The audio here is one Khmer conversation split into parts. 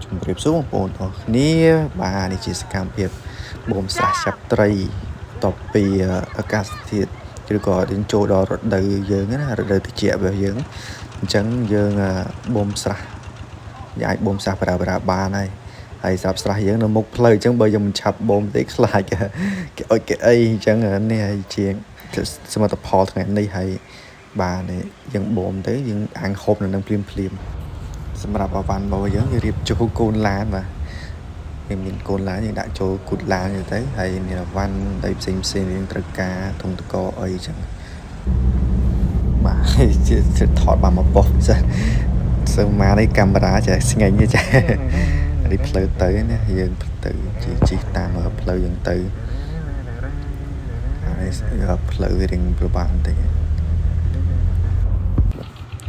ជំរាបសួរបងប្អូនអរគ្នាបាទនេះជាសកម្មភាពបូមស្រះចាប់ត្រីតបពីអាកាសធាតុឬក៏យើងចូលដល់រដូវយើងណារដូវត្រជាក់របស់យើងអញ្ចឹងយើងបូមស្រះយើងអាចបូមស្រះប្រាបានហើយស្រាប់ស្រះយើងនៅមុខផ្លូវអញ្ចឹងបើយើងមិនឆាប់បូមទេខ្លាចគេអុចគេអីអញ្ចឹងនេះហើយជាសមិទ្ធផលថ្ងៃនេះហើយបាទនេះយើងបូមទៅយើងអាំងហូបនៅនឹងភ្លាមសម្រាប់អាវ៉ាន់របស់យើងរៀបចូលកូនឡានបាទយើងមានកូនឡានយើងដាក់ចូលគូតឡានទៅហើយមានអាវ៉ាន់ដីផ្សេងយើងត្រូវការធុងតកអីចឹងបាទជាថតបានមកបោះចាសើមកនេះកាមេរ៉ាចាស្ងែងចានេះផ្លូវទៅណាយើងទៅជីកតាមផ្លូវយើងទៅហើយផ្លូវរៀងប្របានតិច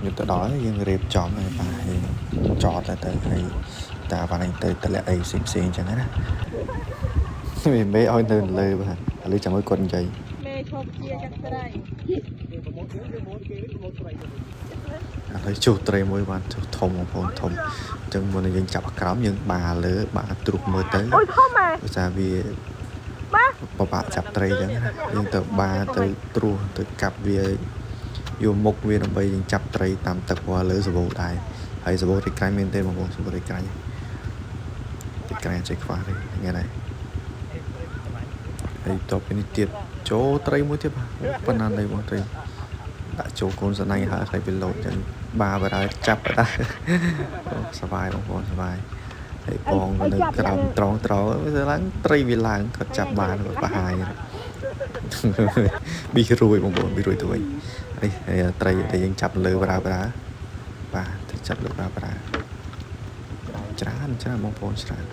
យើងទៅដល់យើងរៀបចំហើយបាទយើងចតទៅហើយតាវ៉ាន់នេះទៅតម្លាក់អីផ្សេងអញ្ចឹងណាមេឲ្យនៅលើបាទឥឡូវចាំឲ្យគាត់និយាយមេឈប់ជាចាក់ត្រីឥឡូវជួសត្រីមួយបានជួសធំបងប្អូនធំអញ្ចឹងមុនយើងចាប់ក្រោមយើងបាលើបាទទ្រុះមើលទៅអូយធំហ៎ភាសាវាបបាក់ចាប់ត្រីអញ្ចឹងណាយើងទៅបាទៅទ្រុះទៅកាប់វាយកមុខវាដើម្បីយើងចាប់ត្រីតាមទឹកព្រោះលើសបោដែរហើយសបោត្រីក្រាញ់មែនទេបងប្អូនសបោត្រីក្រាញ់ចេះខ្វះទេថ្ងៃនេះហើយតបពីនេះទៀតចូលត្រីមួយទៀតប៉ុណ្ណានេះបងត្រីដាក់ចូលកូនសណៃហើយឲ្យវាលោតចឹងបាបរាចាប់ដែរសบายបងប្អូនសบายហើយបងនៅក្រោមត្រង់វាឡើងត្រីវាឡើងគាត់ចាប់បានគាត់បហាយប៊ីរួយបងប្អូនប៊ីរួយទៅវិញនេះត្រីដែលយើងចាប់លើបាបាទទៅចាប់លើបាច្រើនបងប្អូនច្រើន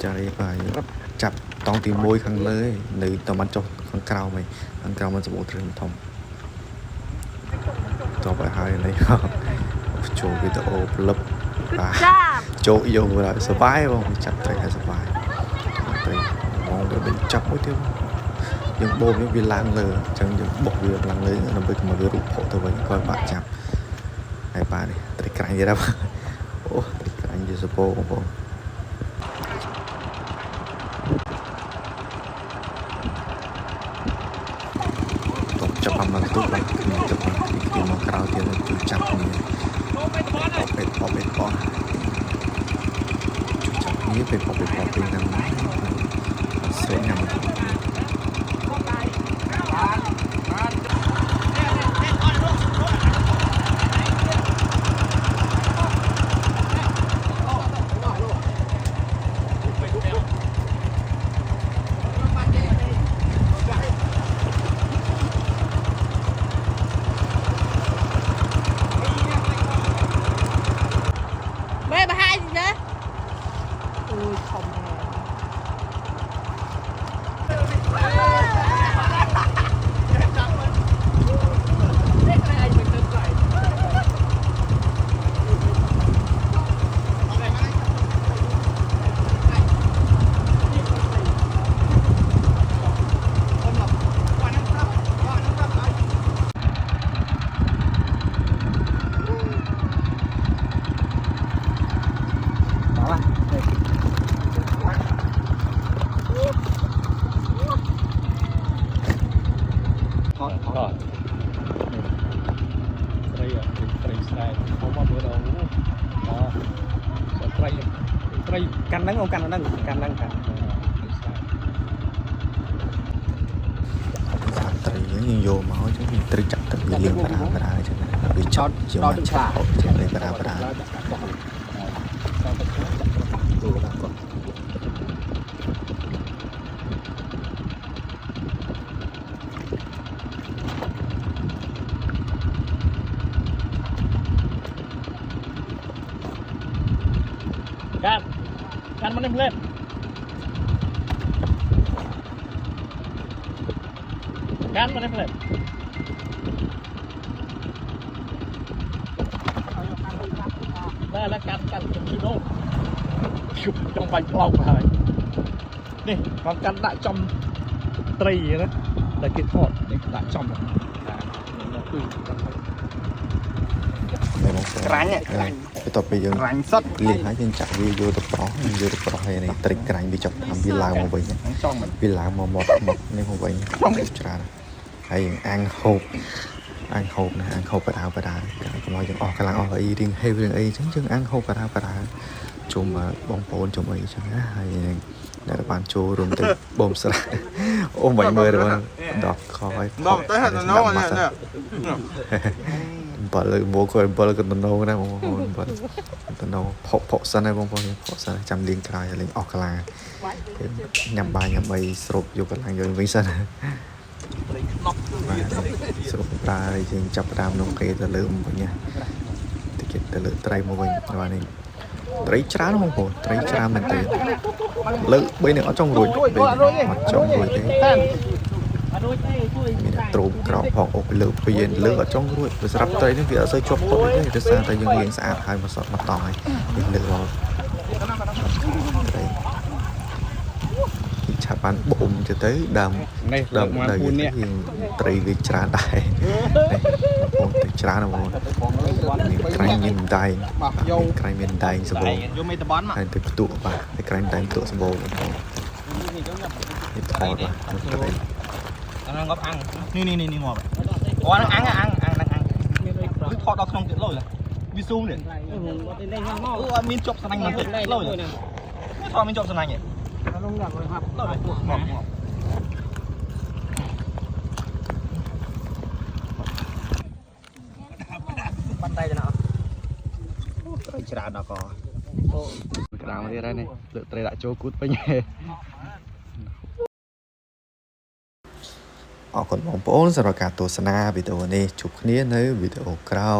ចារីបាទចាប់តង់ទី1ខាងលើនៅតែមិនចុះខាងក្រោមឯងខាងក្រោមมันសបោត្រឹមធំតបឲ្យហើយនេះចូលវីដេអូប្លឹបបាទចូលយកទៅសบายបងចាប់ត្រីឲ្យសบายត្រីបងទៅបញ្ចាប់មួយទៀតយើងបូមវាឡើងលើអញ្ចឹងយើងបុកវាឡើងលើដើម្បីកុំឲ្យវារូបផុសទៅវិញគាត់បាក់ចាប់ហើយបាទនេះត្រីក្រាញ់ទៀតណាអូត្រីក្រាញ់ជាសពោបងប្អូនចាប់បានមកទូបាទគ្នាទៅគ្នាមកក្រៅទៀតជួយចាប់គ្នាពេតជួយចាប់គ្នាពេតពេលហ្នឹងស្រេញណាស់ត្រីកាន់ហ្នឹងអូកាន់ហ្នឹងត្រីយើងយកមកចឹងត្រីចាក់ទឹកវាលាងបាចឹងវាចត់យកមកឆាចឹងបាកាន់មកនេះផ្លែកាន់មកនេះផ្លែแล้วកាន់ពីនោះជុំចង់បាញ់ផ្លោកហើយនេះគាត់កាន់ដាក់ចំត្រីណាដែលគេថតនេះដាក់ចំ này một cái tập bây giờ liền hãy trên chặt video tập pro hay này trick cạnh bị chọc làm bị lao một bệnh bị lao một nên một bệnh ra hay ăn hộp này ăn hộp bà đào cái nói chẳng cái làng ấy riêng hay riêng ấy chứng ăn hộp bà đào chùm bông bồn chùm ấy chẳng hay để bạn chô rùm từ bom sả ôm bảy mươi rồi đọc khói bỏ lời bố coi bỏ lời cần nô này bông cần nô phọ sân này bông phọ sân chăm liên cài lên ọc là nhằm bài sụp vô cái làng rồi với sân sụp ra thì chập đam nông cây từ lượm nha thì cái từ lượm trai một mình và này trai chán không hồn trai chán mình tới lự bên này ở trong rồi mặt trong rồi thế mình đã trộm cọp hoặc ốc lự biển lự ở trong rồi rồi sắp tới những việc rơi chọc tội đấy thì sao tại những miếng sạch hay một sọt mặt tỏi mình lự vào chả bán bụng cho tới đầm đời thì tùy việc trả đại một trả nào một cái miền Tây cái miền Tây sơ bộ hay từ tụ và cái Tây tụ sơ bộ thọ và ăn ngọc ăn ni ngọc ủa ăn cứ thọ đó không tiện lôi rồi vi sung này miên chọc sanh mà tiện lôi rồi thọ miên chọc sanh này bắt tay cho nào chả đó có cái nào đi đây này được tay đã cho cút với nhẹ ออกคนมองโป้สำหรับการโฆษณาวิดีโอนี้จุกนี้ในวิดีโอคราว